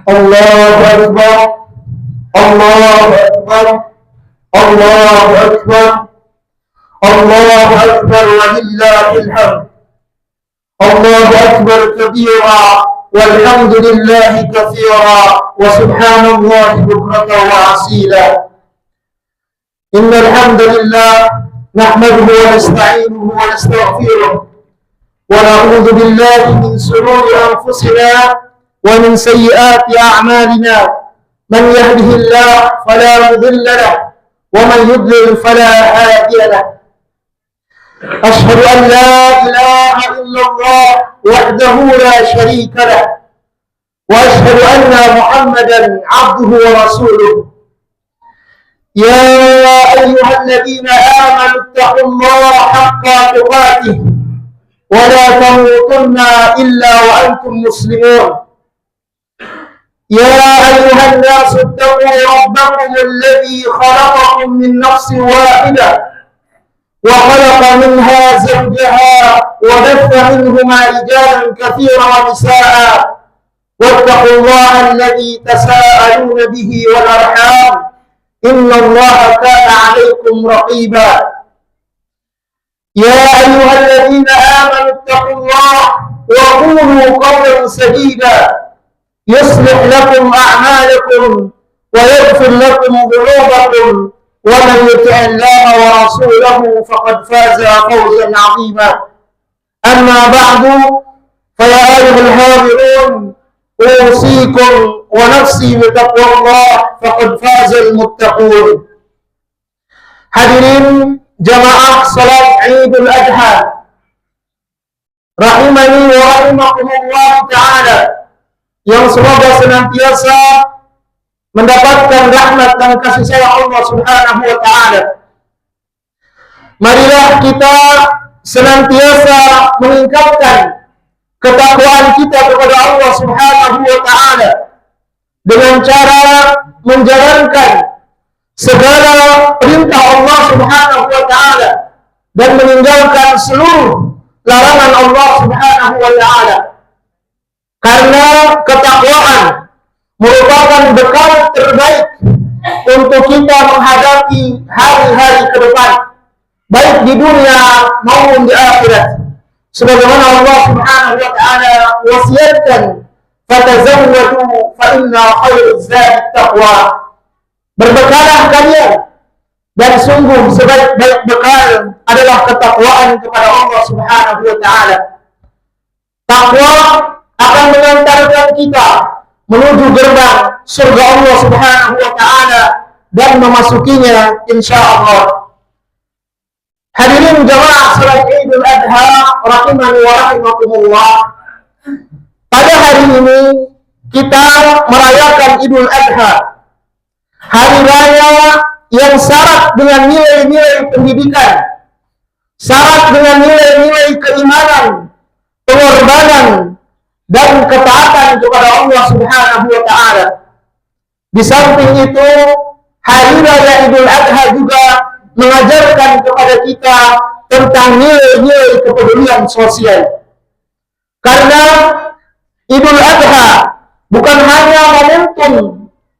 الله أكبر الله أكبر الله أكبر الله أكبر ولله الحمد. الله أكبر كبيرا والحمد لله كثيرا وسبحان الله بكرة وأصيلا. إن الحمد لله نحمده ونستعينه ونستغفره ونعوذ بالله من شرور أنفسنا ومن سيئات أعمالنا. من يهده الله فلا مضل له ومن يضلل فلا هادي له. أشهد أن لا إله إلا الله وحده لا شريك له وأشهد أن محمدا عبده ورسوله. يا أيها الذين آمنوا اتقوا الله حق تقاته ولا تموتن إلا وأنتم مسلمون. يا أيها الناس اتقوا ربكم الذي خلقكم من نفس واحدة وخلق منها زوجها وبث منهما رجالا كثيرا ونساء واتقوا الله الذي تساءلون به والأرحام إن الله كان عليكم رقيبا. يا أيها الذين آمنوا اتقوا الله وقولوا قولا سديدا يصلح لكم أعمالكم ويغفر لكم ذنوبكم ومن يطع الله ورسوله فقد فاز فوزا عظيما. أما بعد فيا أيها الحاضرون أوصيكم ونفسي بتقوى الله فقد فاز المتقون. Hadirin jamaah salat Idul Adha rahimani wa rahimakumullah ta'ala, yang semoga senantiasa mendapatkan rahmat dan kasih sayang Allah Subhanahu wa ta'ala. Marilah kita senantiasa meningkatkan ketakwaan kita kepada Allah Subhanahu wa ta'ala dengan cara menjalankan segala perintah Allah Subhanahu wa ta'ala dan meninggalkan seluruh larangan Allah Subhanahu wa ta'ala. Karena ketakwaan merupakan bekal terbaik untuk kita menghadapi hari-hari ke depan, baik di dunia maupun di akhirat. Sebagaimana Allah Subhanahu wa ta'ala wasiatkan, fatazawwadu fa inna khairaz zadi taqwa. Berbekalah kalian, dan sungguh sebaik-baik bekal adalah ketakwaan kepada Allah Subhanahu wa ta'ala. Takwa akan mengantarkan kita menuju gerbang surga Allah Subhanahu wa ta'ala dan memasukinya insyaallah. Hadirin jamaah salat Idul Adha rahimani wa rahimakumullah. Pada hari ini kita merayakan Idul Adha, hari raya yang syarat dengan nilai-nilai pendidikan, syarat dengan nilai-nilai keimanan, pengorbanan, dan ketaatan kepada Allah Subhanahu wa ta'ala. Di samping itu, hari raya Idul Adha juga mengajarkan kepada kita tentang nilai-nilai kepedulian sosial. Karena Idul Adha bukan hanya momentum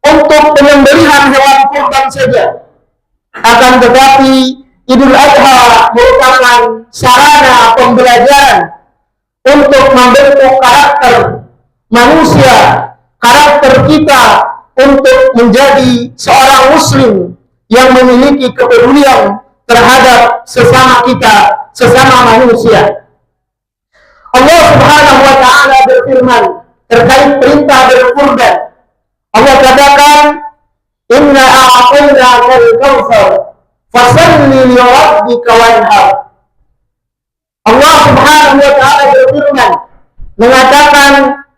untuk penyembelihan hewan kurban saja, akan tetapi Idul Adha merupakan sarana pembelajaran untuk membentuk karakter manusia, karakter kita untuk menjadi seorang muslim yang memiliki kepedulian terhadap sesama kita, sesama manusia. Allah Subhanahu wa ta'ala berfirman terkait perintah berkurban. Allah katakan, inna a'tainaka al-kautsar fasalli li rabbika wanhar. Allah Subhanahu wa ta'ala berfirman mengatakan,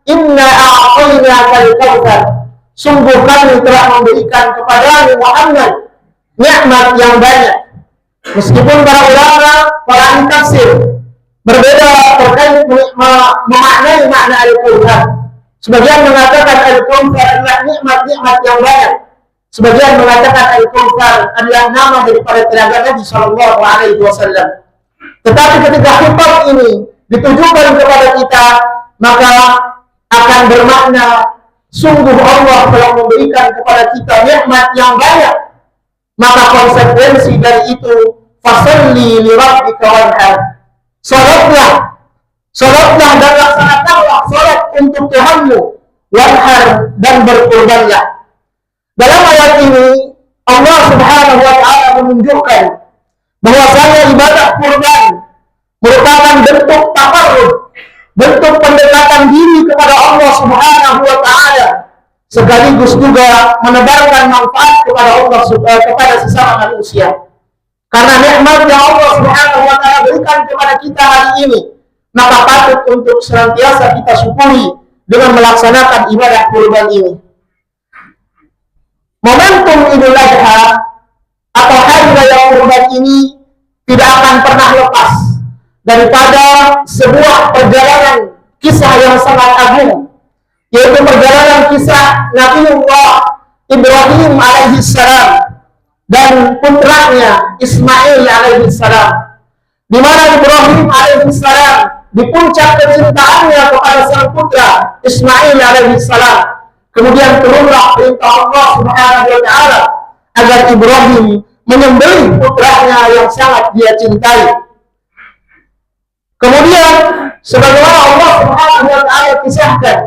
inna a'tainaka al-kautsar, sungguh kami telah memberikan kepada Muhammad nikmat yang banyak. Meskipun para ulama, para ahli tafsir berbeda terkait memaknai makna al-kautsar. Sebagian mengatakan al-kautsar adalah nikmat-nikmat yang banyak. Sebagian mengatakan al-kautsar adalah nama daripada telaga Nabi sallallahu alaihi wasallam. Tetapi ketika khitab ini ditujukan kepada kita, maka akan bermakna sungguh Allah telah memberikan kepada kita nikmat yang banyak, maka konsekuensi dari itu fasalli li rabbika wanhar. Salatlah dan laksanakanlah salat untuk Tuhanmu, wanhar dan berkurbanlah. Dalam ayat ini Allah Subhanahu wa taala menunjukkan bahwasanya ibadah kurban merupakan bentuk takarrub, bentuk pendekatan diri kepada Allah Subhanahu wa taala, sekaligus juga menebarkan manfaat kepada Allah kepada sesama manusia. Karena nikmat yang Allah Subhanahu wa taala berikan kepada kita hari ini, maka patut untuk senantiasa kita syukuri dengan melaksanakan ibadah kurban ini. Momentum Idul Adha atau hari raya kurban ini tidak akan pernah lepas daripada sebuah perjalanan kisah yang sangat agung, yaitu perjalanan kisah Nabiullah Ibrahim alaihissalam dan putranya Ismail alaihissalam, di mana Ibrahim alaihissalam di puncak kecintaannya kepada sang putra Ismail alaihissalam, kemudian turunlah perintah Allah Subhanahu wa taala agar Ibrahim menyembelih putranya yang sangat dia cintai. Kemudian sebagaimana Allah Subhanahu wa taala kisahkan,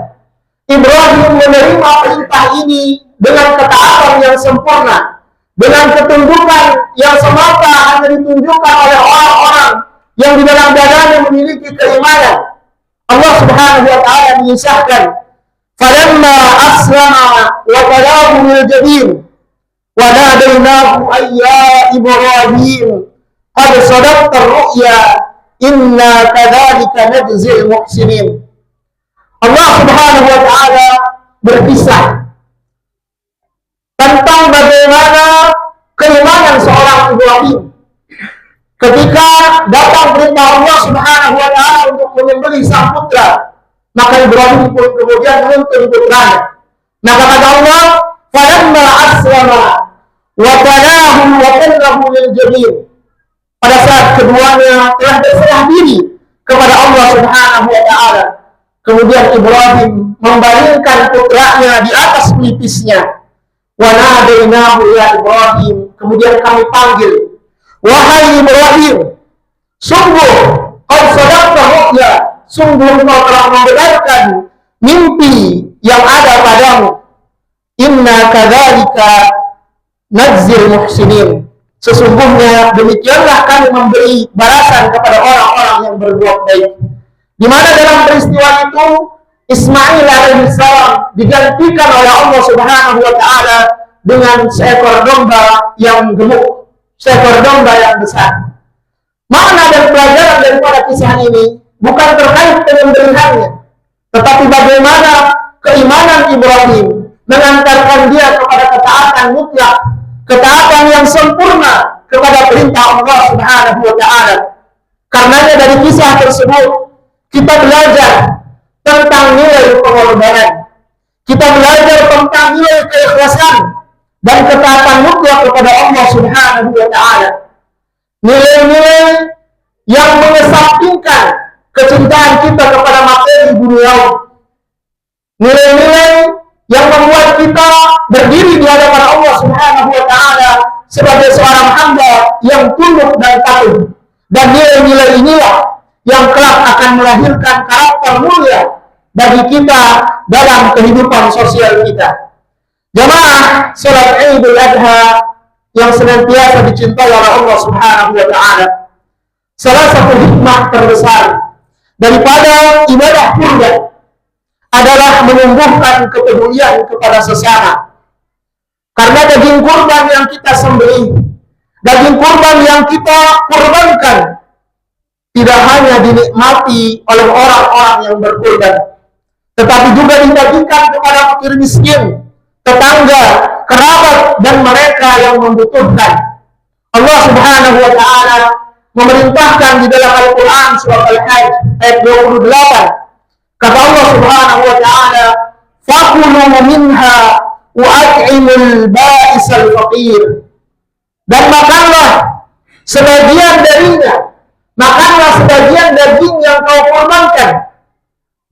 Ibrahim menerima perintah ini dengan ketaatan yang sempurna, dengan ketundukan yang semata hanya ditunjukkan oleh orang-orang yang di dalam dadanya memiliki keimanan. Allah Subhanahu wa taala mengisahkan, "Falamma aslama wa talahu lil jabin wa nadainahu ayya Ibrahim qad sadaqta ar-ru'ya inna kadzalika najzil muhsinin." Allah Subhanahu wa taala berkisah tentang bagaimana keimanan seorang Ibrahim ketika datang perintah Allah Subhanahu wa taala untuk menyembelih sang putra, maka Ibrahim pun kemudian menuntun putranya. Maka kata Allah, "Falamma aslama wa talahu lil jabin." Pada saat keduanya telah berserah diri kepada Allah Subhanahu wa taala, kemudian Ibrahim membaringkan putranya di atas pelipisnya. Wa nadainahu ya Ibrahim, kemudian kami panggil, "Wahai Ibrahim, sungguh qad sadaqta ru'ya, sungguh engkau telah membenarkan mimpi yang ada padamu. Inna kadzalika najzil muhsinin." Sesungguhnya demikianlah kami memberi balasan kepada orang-orang yang berbuat baik. Di mana dalam peristiwa itu Ismail alaihissalam digantikan oleh Allah Subhanahu wa taala dengan seekor domba yang gemuk, seekor domba yang besar. Makna dan pelajaran daripada kisah ini bukan terkait penyembelihannya, tetapi bagaimana keimanan Ibrahim mengantarkan dia kepada ketaatan mutlak, ketaatan yang sempurna kepada perintah Allah Subhanahu wa taala. Karenanya dari kisah tersebut kita belajar tentang nilai pengorbanan, kita belajar tentang nilai keikhlasan dan ketaatan mutlak kepada Allah Subhanahu wa taala. Nilai-nilai yang mengesampingkan kecintaan kita kepada materi duniawi. Nilai-nilai yang membuat kita berdiri di hadapan Allah Subhanahu wa taala sebagai seorang hamba yang tunduk dan patuh. Dan nilai-nilai inilah yang kelak akan melahirkan karakter mulia bagi kita dalam kehidupan sosial kita. Jamaah salat Idul Adha yang senantiasa dicintai oleh Allah Subhanahu wa taala, salah satu hikmah terbesar daripada ibadah kurban adalah menumbuhkan kepedulian kepada sesama. Karena daging kurban yang kita sembelih, daging kurban yang kita kurbankan tidak hanya dinikmati oleh orang-orang yang berkurban, tetapi juga dibagikan kepada fakir miskin, tetangga, kerabat, dan mereka yang membutuhkan. Allah Subhanahu wa taala memerintahkan di dalam Al-Quran surat Al-Hajj ayat 28. Kata Allah Subhanahu wa taala, "Fakulu minha wa at'imul ba'isal faqir." Dan makanlah sebagian darinya, makanlah sebagian daging yang kau kurbankan,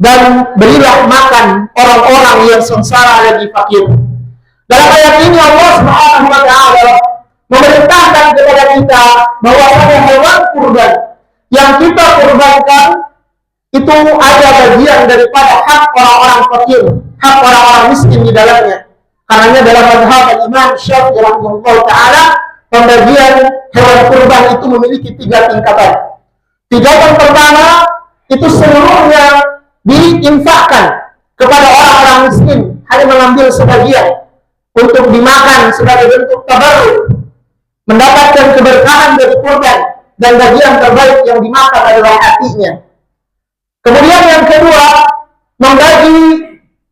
dan berilah makan orang-orang yang sengsara lagi fakir. Dalam ayat ini Allah Subhanahu wa taala memerintahkan kepada kita bahwasanya hewan kurban yang kita kurbankan itu ada bagian daripada hak orang-orang fakir, hak orang-orang miskin di dalamnya. Karena dalam mazhab Imam Syafi'i rahimahullah taala, pembagian hewan kurban itu memiliki 3 tingkatan. Tingkatan pertama itu seluruhnya diinfakkan kepada orang-orang miskin, hanya mengambil sebagian untuk dimakan sebagai bentuk tabarruk, mendapatkan keberkahan dari kurban, dan bagian terbaik yang dimakan adalah hatinya. Kemudian yang kedua, membagi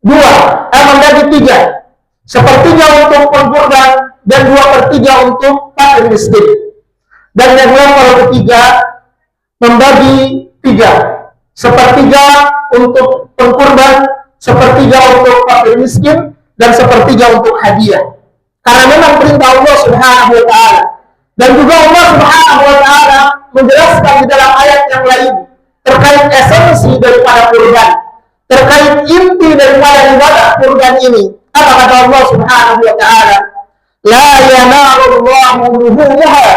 3, sepertiga untuk pengkurban dan 2/3 untuk fakir miskin. Dan yang nomor ketiga, membagi 3, sepertiga untuk pengkurban, sepertiga untuk fakir miskin, dan sepertiga untuk hadiah. Karena memang perintah Allah Subhanahu wa taala. Dan juga Allah Subhanahu wa taala menjelaskan di dalam ayat yang lain terkait esensi daripada kurban, terkait inti daripada ibadah kurban ini. Apa kata Allah Subhanahu wa taala? La yanalullahu luhumuha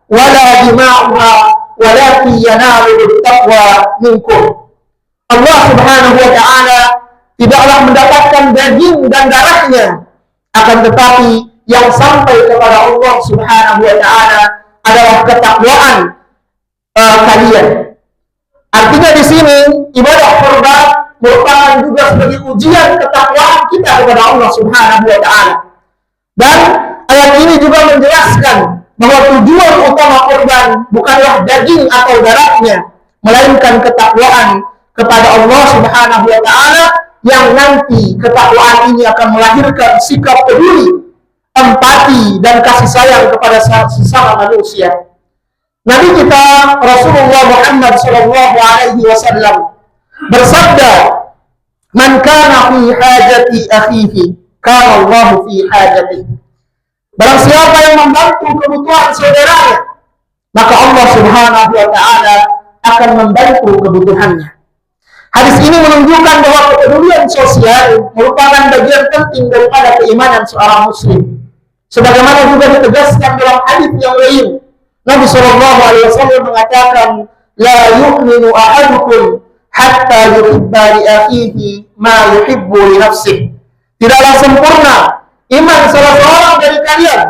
wala dima'uha walakin yanaluhu taqwa minkum. Allah Subhanahu wa taala tidaklah mendapatkan daging dan darahnya, akan tetapi yang sampai kepada Allah Subhanahu wa taala adalah ketakwaan kalian. Artinya di sini ibadah kurban merupakan juga sebagai ujian ketakwaan kita kepada Allah Subhanahu wa taala. Dan ayat ini juga menjelaskan bahwa tujuan utama kurban bukanlah daging atau darahnya, melainkan ketakwaan kepada Allah Subhanahu wa taala, yang nanti ketakwaan ini akan melahirkan sikap peduli, empati, dan kasih sayang kepada sesama manusia. Nabi kita Rasulullah Muhammad sallallahu alaihi wasallam bersabda, "Man kana fi hajati akhihi, kana Allah fi hajati." Barang siapa yang membantu kebutuhan saudaranya, maka Allah Subhanahu wa taala akan membantu kebutuhannya. Hadis ini menunjukkan bahwa kepedulian sosial merupakan bagian penting daripada keimanan seorang muslim. Sebagaimana juga ditegaskan dalam hadis yang lain, Nabi sallallahu alaihi wasallam mengatakan, "La yu'minu ahadukum hatta yuhibba li akhihi ma yuhibbu li nafsihi." Tidaklah sempurna iman salah seorang dari kalian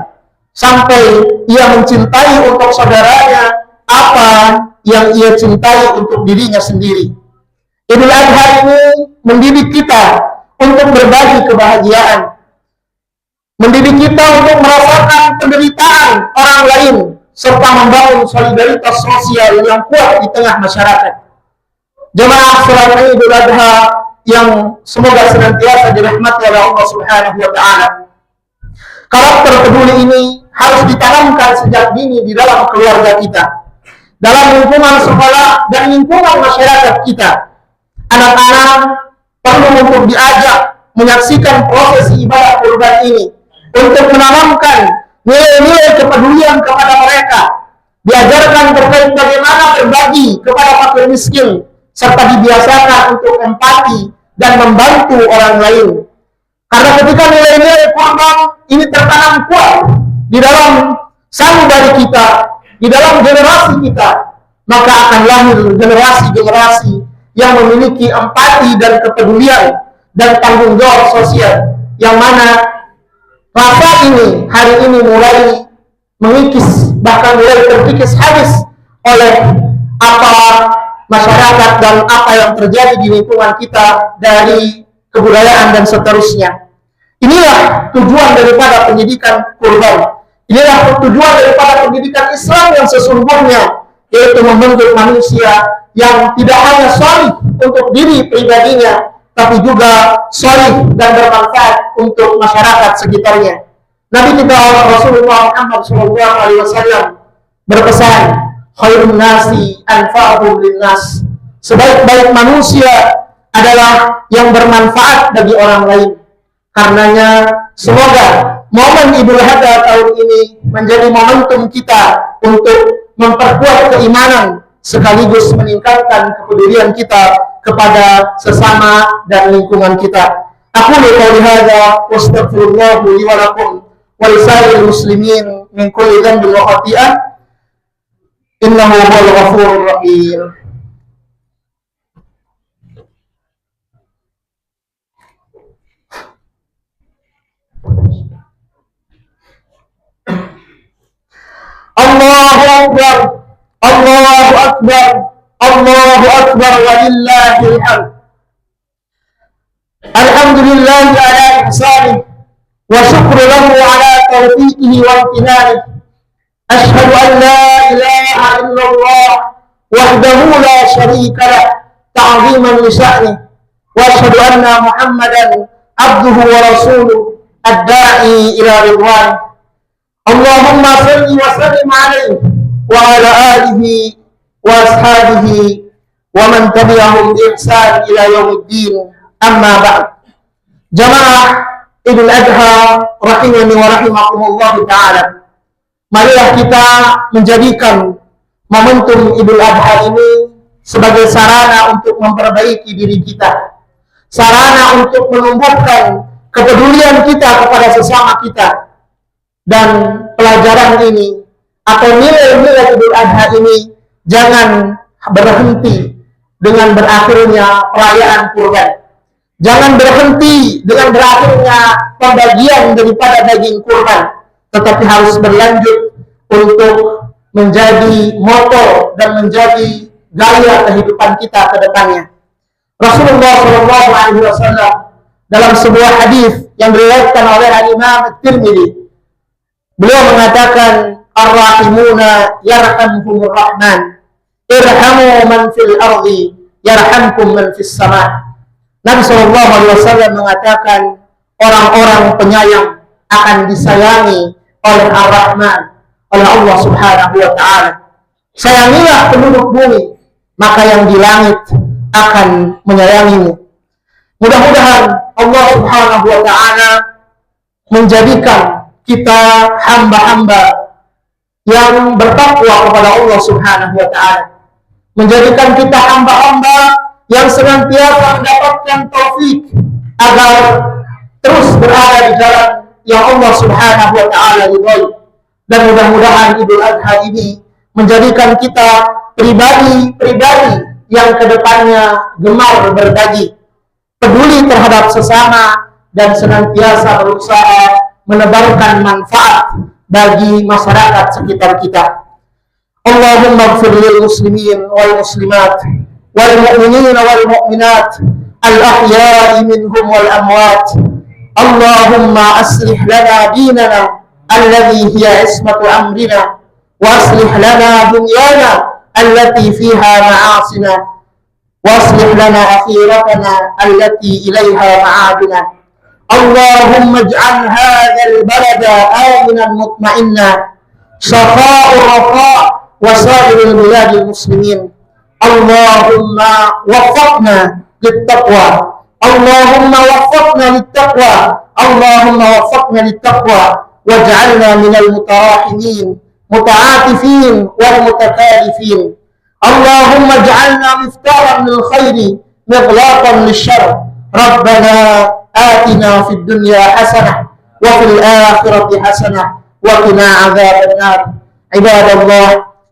sampai ia mencintai untuk saudaranya apa yang ia cintai untuk dirinya sendiri. Idul Adha ini mendidik kita untuk berbagi kebahagiaan, mendidik kita untuk merasakan penderitaan orang lain, serta membangun solidaritas sosial yang kuat di tengah masyarakat. Jemaah salat Idul Adha yang semoga senantiasa dirahmati oleh Allah Subhanahu wa taala. Karakter peduli ini harus ditanamkan sejak dini di dalam keluarga kita, dalam lingkungan sekolah dan lingkungan masyarakat kita. Anak-anak perlu untuk diajak menyaksikan proses ibadah kurban ini untuk menanamkan nilai-nilai kepedulian kepada mereka, diajarkan terkait bagaimana berbagi kepada fakir miskin, serta dibiasakan untuk empati dan membantu orang lain. Karena ketika nilai-nilai kurban ini tertanam kuat di dalam sanubari kita, di dalam generasi kita, maka akan lahir generasi-generasi yang memiliki empati dan kepedulian dan tanggung jawab sosial, yang mana rasa ini hari ini mulai mengikis, bahkan mulai terkikis habis oleh apa masyarakat dan apa yang terjadi di lingkungan kita dari kebudayaan dan seterusnya. Inilah tujuan daripada pendidikan kurban. Inilah tujuan daripada pendidikan Islam yang sesungguhnya, yaitu membentuk manusia yang tidak hanya solih untuk diri pribadinya, tapi juga solih dan bermanfaat untuk masyarakat sekitarnya. Nabi kita Rasulullah Muhammad SAW berpesan, "Khairun nasi anfa'uhum linnas." Sebaik-baik manusia adalah yang bermanfaat bagi orang lain. Karenanya semoga momen Idul Adha tahun ini menjadi momentum kita untuk memperkuat keimanan sekaligus meningkatkan kepedulian kita kepada sesama dan lingkungan kita. Aku qouli hadza wa astaghfirullah li wa lakum wa lisairil muslimin min kulli dhanbin wa khati'ah. Innahu huwal ghafurur rahim. Allahu akbar, Allahu akbar, Allahu akbar walillahil hamd. Alhamdulillahi ala ihsanih wa syukru lahu ala tawfiqihi wa imtinanih. Ashhadu an la ilaha illallah wahdahu la syarika lah ta'ziman li sya'nih wa ashhadu anna Muhammadan abduhu wa rasuluh ad-da'i ila ridwanih. Allahumma salli wa sallim alaihi wa ala alihi wa ashabihi wa man tabi'ahum bi ihsan ila yaumiddin. Amma ba'd. Jamaah Idul Adha rahimani wa rahimakumullah ta'ala. Marilah kita menjadikan momentum Idul Adha ini sebagai sarana untuk memperbaiki diri kita, sarana untuk menumbuhkan kepedulian kita kepada sesama kita. Dan pelajaran ini atau nilai-nilai Idul Adha ini jangan berhenti dengan berakhirnya perayaan kurban. Jangan berhenti dengan berakhirnya pembagian daripada daging kurban, tetapi harus berlanjut untuk menjadi moto dan menjadi gaya kehidupan kita ke depannya. Rasulullah SAW dalam sebuah hadis yang diriwayatkan oleh Imam At-Tirmidzi, beliau mengatakan, ar-rahimuna yarhamhumur rahman, irhamu man fil ardi yarhamkum man fis sama. Nabi SAW mengatakan, orang-orang penyayang akan disayangi oleh Ar-Rahman, oleh Allah Subhanahu wa ta'ala. Sayangilah penduduk bumi, maka yang di langit akan menyayangimu. Mudah-mudahan Allah Subhanahu wa ta'ala menjadikan kita hamba-hamba yang bertakwa kepada Allah Subhanahu wa ta'ala, menjadikan kita hamba-hamba yang senantiasa mendapatkan taufik agar terus berada di jalan yang Allah Subhanahu wa ta'ala ridhoi. Dan mudah-mudahan Idul Adha ini menjadikan kita pribadi-pribadi yang kedepannya gemar berbagi, peduli terhadap sesama, dan senantiasa berusaha menebarkan manfaat bagi masyarakat sekitar kita. Allahumma ighfir lil muslimin wal muslimat wal mu'minin wal mu'minat al ahya'i minhum wal amwat. Allahumma aslih lana dinana alladhi hiya ismatu amrina wa aslih lana dunyana allati fiha ma'asina wa aslih lana akhiratana allati ilayha ma'adina. Allahumma ij'al hadzal balada aminan mutma'inna sakha'ur rafa' wa sa'iril biladil muslimin. Allahumma waffaqna littaqwa, Allahumma waffaqna littaqwa, Allahumma waffaqna littaqwa waj'alna minal mutarahimin muta'atifin wal mutakalifin. Allahumma ij'alna miftahan lil khairi mighlaqan lisyarr. Rabbana atina fid dunya hasanah wa fil akhirati hasanah wa qina adzaban nar. Ibadallah,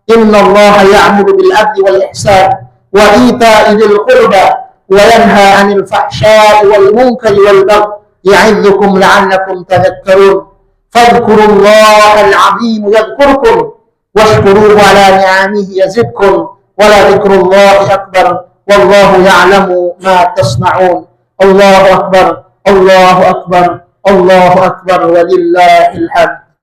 innallaha ya'muru bil adli wal ihsan wa ita'i dzil qurba wa yanha 'anil fahsya'i wal munkari wal baghi ya'idzukum la'allakum tadhakkarun. Fadhkurullahal 'azim yadhkurkum washkuruhu 'ala ni'amihi yazidkum wa la dzikrullahi akbar wallahu ya'lamu ma tasna'un. Allahu akbar, Allahu akbar, Allahu akbar walillahil hamd.